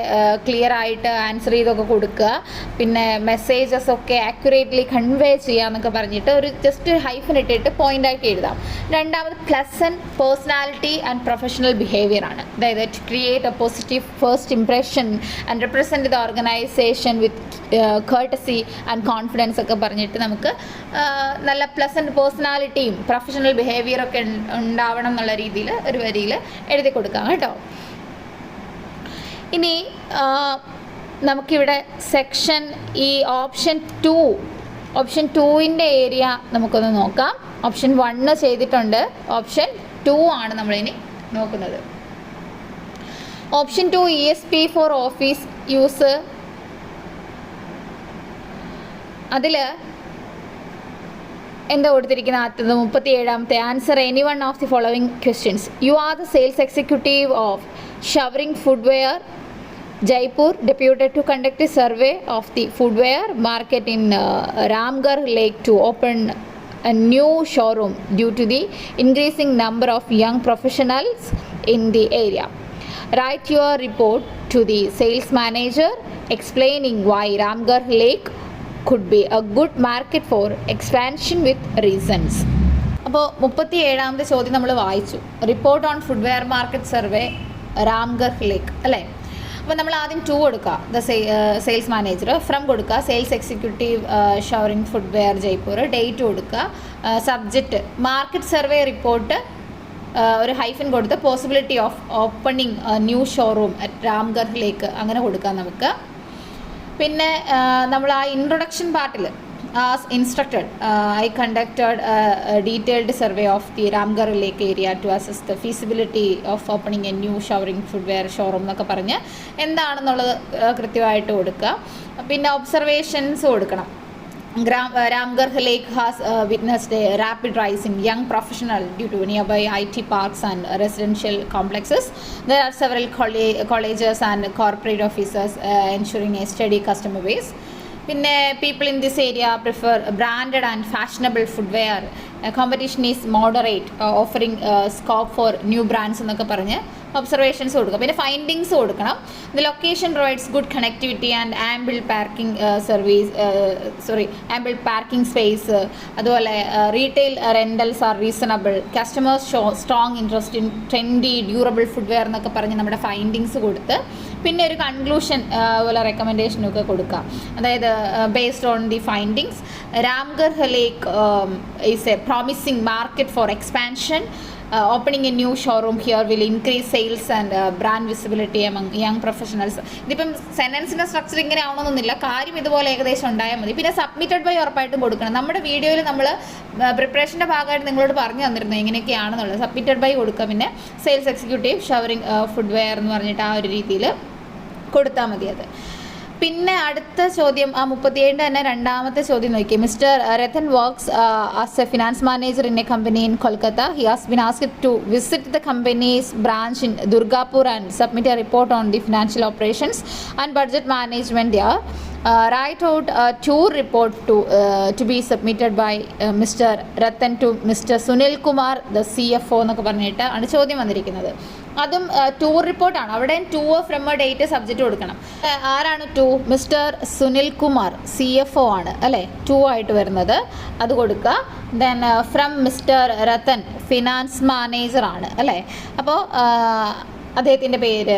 ക്ലിയർ ആയിട്ട് ആൻസർ ചെയ്തൊക്കെ കൊടുക്കുക, പിന്നെ മെസ്സേജസ് ഒക്കെ ആക്യുറേറ്റ്ലി കൺവേ ചെയ്യുക എന്നൊക്കെ പറഞ്ഞിട്ട് ഒരു ജസ്റ്റ് ഹൈഫൻ ഇട്ടിട്ട് പോയിൻ്റായിട്ട് എഴുതാം. രണ്ടാമത് pleasant personality and professional behaviour ആണ്. അതായത് to create a positive first impression and represent the organization with courtesy and confidence ഒക്കെ പറഞ്ഞിട്ട് നമുക്ക് നല്ല പ്ലസൻറ്റ് പേഴ്സണാലിറ്റിയും പ്രൊഫഷണൽ ബിഹേവിയറൊക്കെ ഉണ്ടാവണം എന്നുള്ള രീതിയിൽ ഒരു വരിയിൽ എഴുതി കൊടുക്കാം കേട്ടോ. ഇനി നമുക്കിവിടെ സെക്ഷൻ ഈ ഓപ്ഷൻ 2ൻ്റെ ഏരിയ നമുക്കൊന്ന് നോക്കാം. ഓപ്ഷൻ 1 ചെയ്തിട്ടുണ്ട്, ഓപ്ഷൻ 2 ആണ് നമ്മളിനി നോക്കുന്നത്. Option 2 ESP for office use. അതിൽ എന്താ കൊടുത്തിരിക്കുന്ന? 37ാമത്തെ answer any one of the following questions. You are the sales executive of Showering footwear Jaipur, deputed to conduct a survey of the footwear market in Ramgarh Lake to open a new showroom due to the increasing number of young professionals in the area. Write your report to the sales manager explaining why Ramgarh Lake could be a good market for expansion with reasons. അപ്പോൾ 37ാമത്തെ ചോദ്യം നമ്മൾ വായിച്ചു. Report on footwear market survey Ramgarh lake അല്ലേ? അപ്പോൾ നമ്മൾ ആദ്യം 2 കൊടുക്കുക, the sales manager. From കൊടുക്കുക, sales executive Showering footwear Jaipur. Date കൊടുക്കുക, സബ്ജക്റ്റ് മാർക്കറ്റ് സർവേ റിപ്പോർട്ട്, ഒരു ഹൈഫൻ കൊടുത്ത് possibility of opening new showroom at Ramgarh lake അങ്ങനെ കൊടുക്കാം നമുക്ക്. പിന്നെ നമ്മൾ ആ ഇൻട്രൊഡക്ഷൻ പാർട്ടിൽ as instructed, I conducted a detailed survey of the Ramgarh Lake area to assess the feasibility of opening a new showering footwear showroom എന്നൊക്കെ പറഞ്ഞ് എന്താണെന്നുള്ളത് കൃത്യമായിട്ട് കൊടുക്കുക. പിന്നെ ഒബ്സർവേഷൻസ് കൊടുക്കണം. Ramgarh Lake has witnessed a rapid rise in young professionals due to nearby IT parks and residential complexes. There are several colleges and corporate offices ensuring a steady customer base. പിന്നെ people in this area prefer branded and fashionable footwear. Competition is moderate, offering scope for new brands എന്നൊക്കെ പറഞ്ഞ് observations കൊടുക്കുക. പിന്നെ findings കൊടുക്കണം. The location provides good connectivity and ample parking space. അതുപോലെ retail rentals are reasonable. Customers show strong interest in trendy durable footwear എന്നൊക്കെ പറഞ്ഞ് നമ്മുടെ findings കൊടുത്ത് പിന്നെ ഒരു കൺക്ലൂഷൻ പോലെ റെക്കമെൻഡേഷനൊക്കെ കൊടുക്കുക. അതായത് based on the findings, Ramgarh lake is a promising market for expansion. Opening a new showroom here will increase sales and brand visibility among young professionals. ഇതിപ്പം സെൻറ്റൻസിൻ്റെ സ്ട്രക്ചർ ഇങ്ങനെ ആവണമെന്നൊന്നുമില്ല, കാര്യം ഇതുപോലെ ഏകദേശം ഉണ്ടായാൽ മതി. പിന്നെ സബ്മിറ്റഡ് ബൈ ഉറപ്പായിട്ടും കൊടുക്കണം. നമ്മുടെ വീഡിയോയിൽ നമ്മൾ പ്രിപ്പറേഷൻ്റെ ഭാഗമായിട്ട് നിങ്ങളോട് പറഞ്ഞു തന്നിരുന്നു എങ്ങനെയൊക്കെയാണെന്നുള്ളത്. സബ്മിറ്റഡ് ബൈ കൊടുക്കുക. പിന്നെ സെയിൽസ് എക്സിക്യൂട്ടീവ് ഷവറിങ് ഫുഡ്വെയർ എന്ന് പറഞ്ഞിട്ട് ആ ഒരു രീതിയിൽ കൊടുത്താൽ മതി അത്. പിന്നെ അടുത്ത ചോദ്യം 37 തന്നെ രണ്ടാമത്തെ ചോദ്യം നോക്കി. Mister Rattan works as a finance manager in a company in Kolkata. He has been asked to visit the company's branch in Durgapur and submit a report on the financial operations and budget management there. Write out a tour report to be submitted by Mr. Ratan to Mr. Sunil Kumar, the CFO എന്നൊക്കെ പറഞ്ഞിട്ട് ആണ് ചോദ്യം വന്നിരിക്കുന്നത്. അതും tour റിപ്പോർട്ടാണ്. അവിടെ to from a date subject കൊടുക്കണം. ആരാണ് to? Mister Sunil Kumar, CFO ആണ് അല്ലേ, ടു ആയിട്ട് വരുന്നത്, അത് കൊടുക്കുക. Then from mister Ratan, finance manager ആണ് അല്ലേ. അപ്പോൾ അദ്ദേഹത്തിൻ്റെ പേര്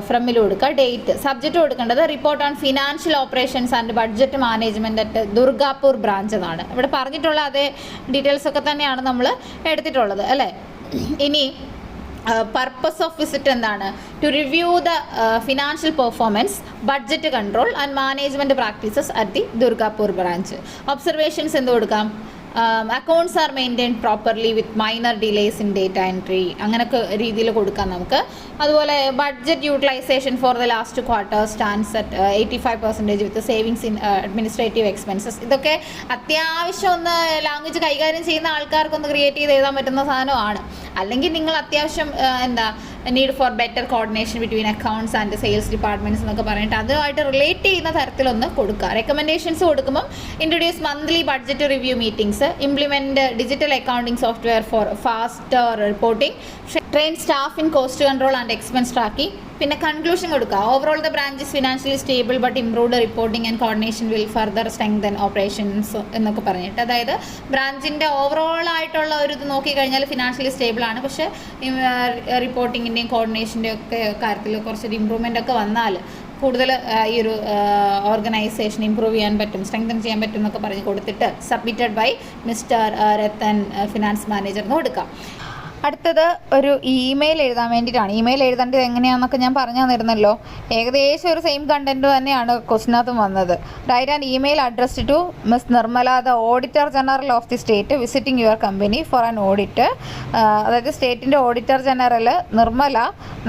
ഫ്രമിൽ കൊടുക്കുക. ഡേറ്റ്, സബ്ജക്റ്റ് കൊടുക്കേണ്ടത് report on financial operations and budget management at Durgapur branch എന്നാണ് ഇവിടെ പറഞ്ഞിട്ടുള്ള അതേ ഡീറ്റെയിൽസ് ഒക്കെ തന്നെയാണ് നമ്മൾ എടുത്തിട്ടുള്ളത് അല്ലേ. ഇനി പർപ്പസ് ഓഫ് വിസിറ്റ് എന്താണ്? To review the financial performance, budget control and management practices at the Durgapur branch. Observations എന്ത് കൊടുക്കാം? Accounts are maintain properly with minor delays in data entry, അങ്ങനെയൊക്കെ രീതിയിൽ കൊടുക്കാം നമുക്ക്. അതുപോലെ budget utilisation for the last quarter stands at 85% with savings in administrative expenses. ഇതൊക്കെ അത്യാവശ്യം ഒന്ന് ലാംഗ്വേജ് കൈകാര്യം ചെയ്യുന്ന ആൾക്കാർക്കൊന്ന് ക്രിയേറ്റ് ചെയ്ത് എഴുതാൻ പറ്റുന്ന സാധനമാണ്. അല്ലെങ്കിൽ നിങ്ങൾ അത്യാവശ്യം need for better coordination between accounts and sales departments എന്നൊക്കെ പറഞ്ഞിട്ട് അതുമായിട്ട് റിലേറ്റ് ചെയ്യുന്ന തരത്തിലൊന്ന് കൊടുക്കുക. റെക്കമെൻഡേഷൻസ് കൊടുക്കുമ്പം introduce monthly budget review meetings, implement digital accounting software for faster reporting, train staff in cost control and expense tracking. പിന്നെ conclusion കൊടുക്കുക. Overall the branch is financially stable but improved reporting and coordination will further strengthen operations എന്നൊക്കെ പറഞ്ഞിട്ട്, അതായത് ബ്രാഞ്ചിൻ്റെ overall ആയിട്ടുള്ള ഒരു ഇത് നോക്കിക്കഴിഞ്ഞാൽ financially stable ആണ്, പക്ഷേ റിപ്പോർട്ടിങ്ങിൻ്റെയും കോർഡിനേഷൻ്റെയും ഒക്കെ കാര്യത്തിൽ കുറച്ചൊരു ഇമ്പ്രൂവ്മെൻ്റ് ഒക്കെ വന്നാൽ കൂടുതൽ ഈ ഒരു ഓർഗനൈസേഷൻ ഇമ്പ്രൂവ് ചെയ്യാൻ പറ്റും, സ്ട്രെങ്തൻ ചെയ്യാൻ പറ്റും എന്നൊക്കെ പറഞ്ഞ് കൊടുത്തിട്ട് submitted by mister Ratan, finance മാനേജറിന് കൊടുക്കാം. അടുത്തത് ഒരു ഇമെയിൽ എഴുതാൻ വേണ്ടിയിട്ടാണ്. ഇമെയിൽ എഴുതേണ്ടത് എങ്ങനെയാണെന്നൊക്കെ ഞാൻ പറഞ്ഞു തന്നിരുന്നല്ലോ. ഏകദേശം ഒരു സെയിം കണ്ടൻറ്റ് തന്നെയാണ് ക്വസ്റ്റിനകത്തും വന്നത്. Write and email addressed to miss Nirmala, the auditor general of the state, visiting your company for an audit. അതായത് സ്റ്റേറ്റിൻ്റെ ഓഡിറ്റർ ജനറൽ നിർമ്മല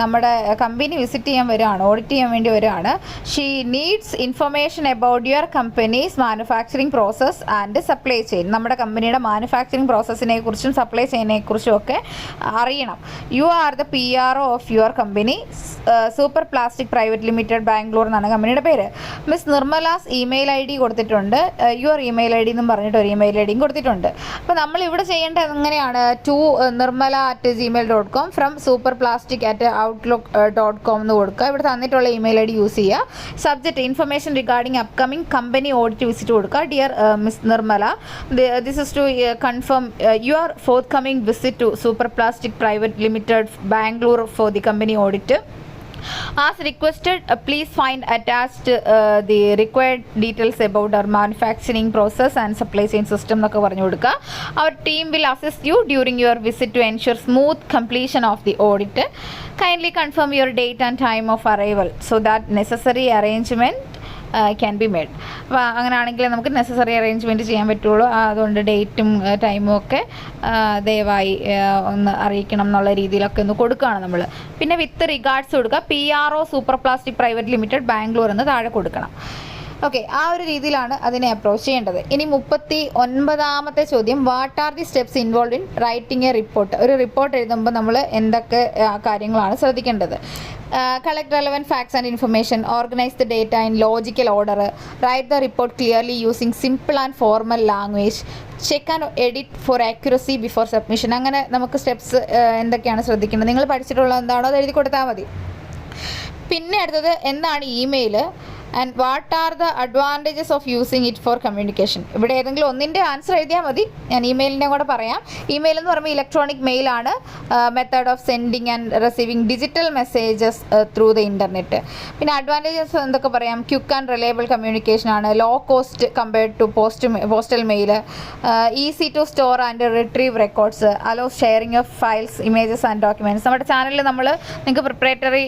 നമ്മുടെ കമ്പനി വിസിറ്റ് ചെയ്യാൻ വരികയാണ്, ഓഡിറ്റ് ചെയ്യാൻ വേണ്ടി വരികയാണ്. She needs information about your companies manufacturing process and supply chain. നമ്മുടെ കമ്പനിയുടെ മാനുഫാക്ചറിങ് പ്രോസസ്സിനെ കുറിച്ചും സപ്ലൈ ചെയിനെ കുറിച്ചും ഒക്കെ അറിയണം. U are the PRO of your company, super plastic private limited, Bangalore എന്നാണ് കമ്പനിയുടെ പേര്. മിസ് നിർമ്മലാസ് ഇമെയിൽ ID കൊടുത്തിട്ടുണ്ട്. യുവർ ഇമെയിൽ ID എന്നും പറഞ്ഞിട്ട് ഒരു ഇമെയിൽ ID കൊടുത്തിട്ടുണ്ട്. അപ്പോൾ നമ്മൾ ഇവിടെ ചെയ്യേണ്ടത് എങ്ങനെയാണ്? To nirmala@gmail.com, from super plastic @outlook.com എന്ന് കൊടുക്കുക. ഇവിടെ തന്നിട്ടുള്ള ഇമെയിൽ ID യൂസ് ചെയ്യുക. Subject information regarding upcoming company audit visit കൊടുക്കുക. Dear miss Nirmala, this is to confirm your forthcoming visit to super Plastic Private Limited, Bangalore for the company audit. As requested, please find attached the required details about our manufacturing process and supply chain system എന്നൊക്കെ പറഞ്ഞു കൊടുക്കുക. Our team will assist you during your visit to ensure smooth completion of the audit. Kindly confirm your date and time of arrival so that necessary arrangement can be made. അപ്പോൾ അങ്ങനെയാണെങ്കിൽ നമുക്ക് necessary arrangement ചെയ്യാൻ പറ്റുള്ളൂ. അതുകൊണ്ട് ഡേറ്റും ടൈമും ഒക്കെ ദയവായി ഒന്ന് അറിയിക്കണം എന്നുള്ള രീതിയിലൊക്കെ ഒന്ന് കൊടുക്കുകയാണ് നമ്മൾ. പിന്നെ വിത്ത് റിഗാർഡ്സ് കൊടുക്കുക. PRO super plastic private limited, Bangalore എന്ന് താഴെ കൊടുക്കണം. ഓക്കെ, ആ ഒരു രീതിയിലാണ് അതിനെ അപ്രോച്ച് ചെയ്യേണ്ടത്. ഇനി 39ാമത്തെ ചോദ്യം, what are the steps involve in writing A report. ഒരു റിപ്പോർട്ട് എഴുതുമ്പോൾ നമ്മൾ എന്തൊക്കെ കാര്യങ്ങളാണ് ശ്രദ്ധിക്കേണ്ടത്? Collect relevant facts and information, organize the data in logical order, write the report clearly using simple and formal language, check and edit for accuracy before submission. അങ്ങനെ നമുക്ക് steps എന്തൊക്കെയാണ് ശ്രദ്ധിക്കേണ്ടത്? നിങ്ങൾ പഠിച്ചിട്ടുള്ളത് എന്താണോ അത് എഴുതി കൊടുത്താൽ മതി. പിന്നെ അടുത്തത് എന്താണ് email? And what are the advantages of using it for communication. ഇവിടെ ഏതെങ്കിലും ഒന്നിൻ്റെ ആൻസർ എഴുതിയാൽ മതി. ഞാൻ ഇമെയിലിൻ്റെ കൂടെ പറയാം. ഇമെയിൽ എന്ന് പറയുമ്പോൾ ഇലക്ട്രോണിക് മെയിലാണ്, method of sending and receiving digital messages through the internet. പിന്നെ അഡ്വാൻറ്റേജസ് എന്തൊക്കെ പറയാം? ക്വിക്ക് ആൻഡ് റിലയബിൾ കമ്മ്യൂണിക്കേഷൻ ആണ്, low cost compared to postal mail, easy to store and retrieve records, allow sharing of files, images and documents. നമ്മുടെ ചാനലിൽ നമ്മൾ നിങ്ങൾക്ക് preparatory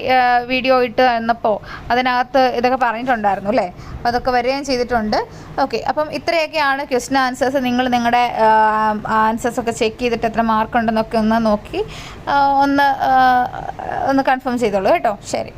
video ഇട്ട് തന്നപ്പോൾ അതിനകത്ത് ഇതൊക്കെ പറഞ്ഞിട്ടുണ്ടായിരുന്നു അല്ലേ? അപ്പോൾ അതൊക്കെ വരികയും ചെയ്തിട്ടുണ്ട്. ഓക്കെ, അപ്പം ഇത്രയൊക്കെയാണ് ക്വസ്റ്റ്യൻ ആൻസേഴ്സ്. നിങ്ങൾ നിങ്ങളുടെ ആൻസേഴ്സൊക്കെ ചെക്ക് ചെയ്തിട്ട് എത്ര മാർക്ക് ഉണ്ടെന്നൊക്കെ ഒന്ന് നോക്കി ഒന്ന് കൺഫേം ചെയ്തോളൂ കേട്ടോ. ശരി.